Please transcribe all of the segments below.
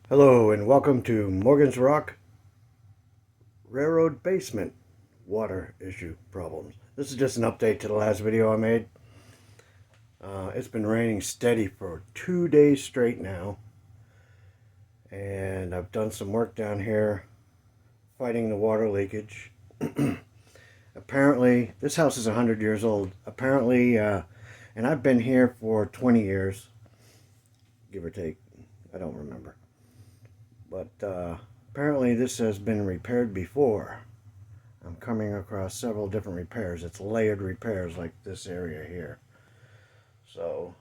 Hello and welcome to Morgan's Rock Railroad Basement Water Issue Problems. This is just an update to the last video I made. It's been raining steady for 2 days straight now. And I've done some work down here fighting the water leakage. Apparently, this house is 100 years old. Apparently, and I've been here for 20 years, give or take. I don't remember. But apparently this has been repaired before. I'm coming across several different repairs. It's layered repairs like this area here. So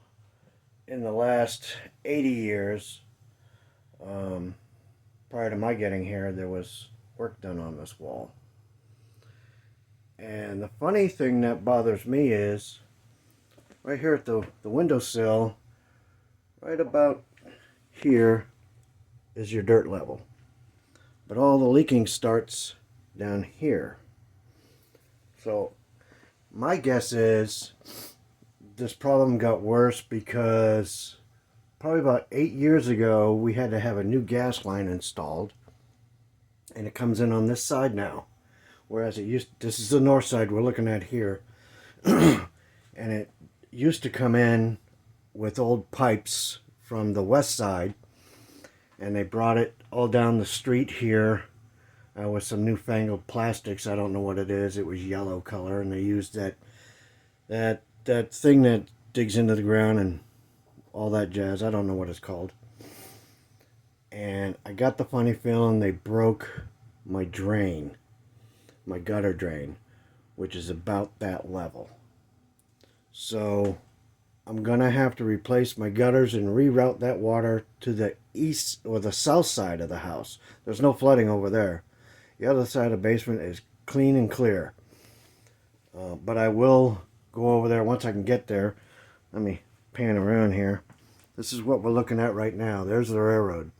in the last 80 years, prior to my getting here, there was work done on this wall. And the funny thing that bothers me is right here at the windowsill, right about here is your dirt level. But all the leaking starts down here. So my guess is this problem got worse because probably about 8 years ago we had to have a new gas line installed, and it comes in on this side now, whereas this is the north side we're looking at here. And it used to come in with old pipes from the west side, and they brought it all down the street here with some newfangled plastics. I don't know what it is. It was yellow color, and they used that thing that digs into the ground and all that jazz. I don't know what it's called. And I got the funny feeling they broke my drain, my gutter drain, which is about that level. So I'm gonna have to replace my gutters and reroute that water to the east or the south side of the house. There's no flooding over there. The other side of the basement is clean and clear. But I will go over there once I can get there. Let me pan around here. This is what we're looking at right now. There's the railroad.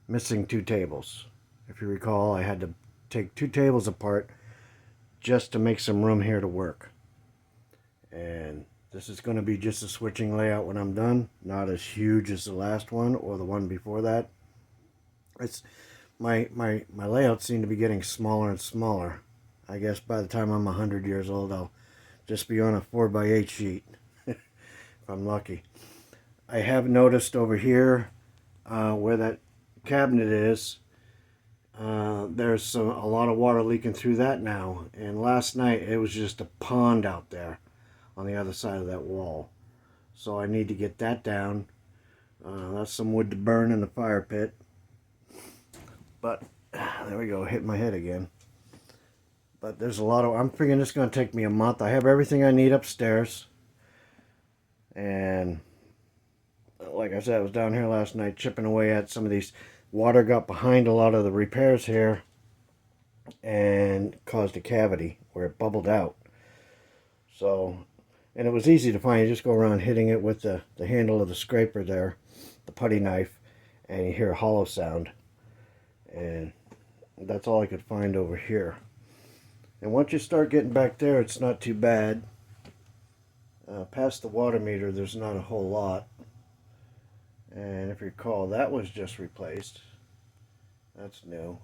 Missing 2 tables. If you recall, I had to take 2 tables apart just to make some room here to work. And this is going to be just a switching layout when I'm done. Not as huge as the last one or the one before that. It's my layouts seem to be getting smaller and smaller. I guess by the time I'm 100 years old, I'll just be on a 4x8 sheet, if I'm lucky. I have noticed over here where that cabinet is, there's a lot of water leaking through that now. And last night it was just a pond out there on the other side of that wall. So I need to get that down. That's some wood to burn in the fire pit. But there we go, hit my head again. But there's a lot of, I'm figuring it's going to take me a month. I have everything I need upstairs. And like I said, I was down here last night chipping away at some of these. Water got behind a lot of the repairs here and caused a cavity where it bubbled out. So, and it was easy to find. You just go around hitting it with the handle of the scraper there, the putty knife, and you hear a hollow sound. And that's all I could find over here. And once you start getting back there, it's not too bad. Past the water meter, there's not a whole lot. And if you recall, that was just replaced. That's new.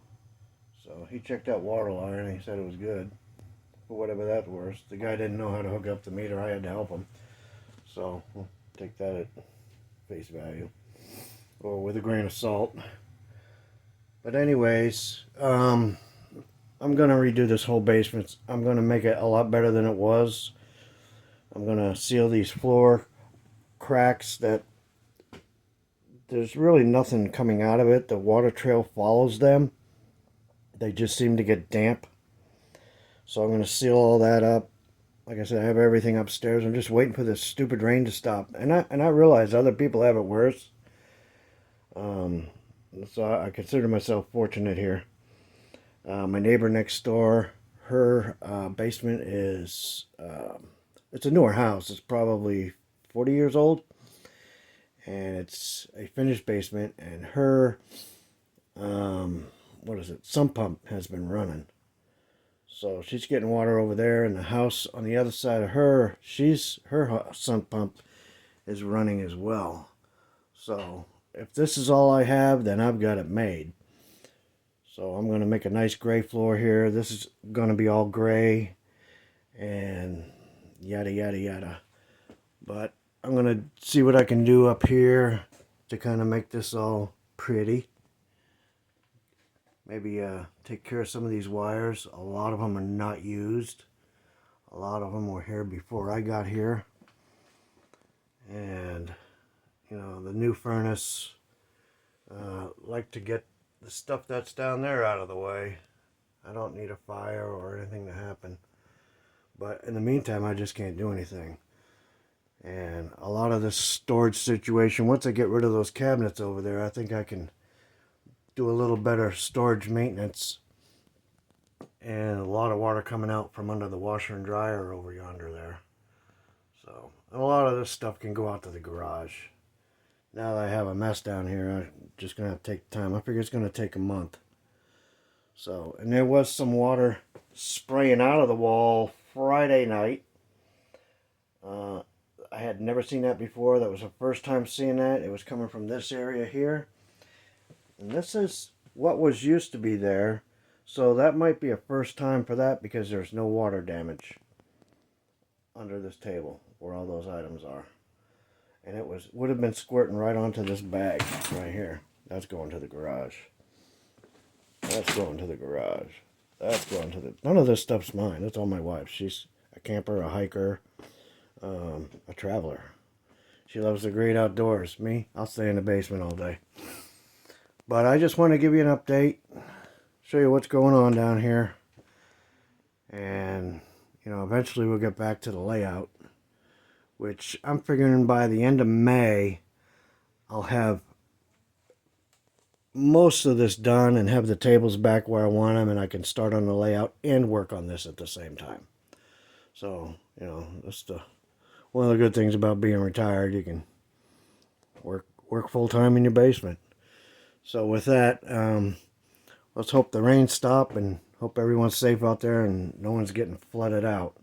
So he checked that water line and he said it was good. For whatever that's worth. The guy didn't know how to hook up the meter. I had to help him. So we'll take that at face value. Or with a grain of salt. But anyways, I'm going to redo this whole basement. I'm going to make it a lot better than it was. I'm going to seal these floor cracks that there's really nothing coming out of it. The water trail follows them. They just seem to get damp. So I'm going to seal all that up. Like I said, I have everything upstairs. I'm just waiting for this stupid rain to stop. And I realize other people have it worse. So I consider myself fortunate here. My neighbor next door, her basement is, it's a newer house. It's probably 40 years old. And it's a finished basement. And her, sump pump has been running. So she's getting water over there. And the house on the other side of her, her sump pump is running as well. So if this is all I have, then I've got it made. So I'm going to make a nice gray floor here. This is going to be all gray and yada yada yada. But I'm going to see what I can do up here to kind of make this all pretty. Maybe take care of some of these wires. A lot of them are not used. A lot of them were here before I got here. And, you know, the new furnace, like to get the stuff that's down there out of the way. I don't need a fire or anything to happen. But in the meantime, I just can't do anything. And a lot of this storage situation, once I get rid of those cabinets over there, I think I can do a little better storage maintenance. And a lot of water coming out from under the washer and dryer over yonder there. So, and a lot of this stuff can go out to the garage. Now that I have a mess down here, I'm just going to have to take time. I figure it's going to take a month. So, and there was some water spraying out of the wall Friday night. I had never seen that before. That was the first time seeing that. It was coming from this area here. And this is what was used to be there. So that might be a first time for that because there's no water damage under this table where all those items are. And it would have been squirting right onto this bag right here. That's going to the garage. That's going to the garage. That's going to the... None of this stuff's mine. It's all my wife's. She's a camper, a hiker, a traveler. She loves the great outdoors. Me, I'll stay in the basement all day. But I just want to give you an update. Show you what's going on down here. And, you know, eventually we'll get back to the layout. Which I'm figuring by the end of May, I'll have most of this done and have the tables back where I want them, and I can start on the layout and work on this at the same time. So, you know, that's one of the good things about being retired. You can work full-time in your basement. So with that, let's hope the rain stop and hope everyone's safe out there and no one's getting flooded out.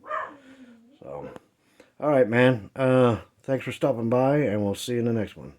So... All right, man. Thanks for stopping by, and we'll see you in the next one.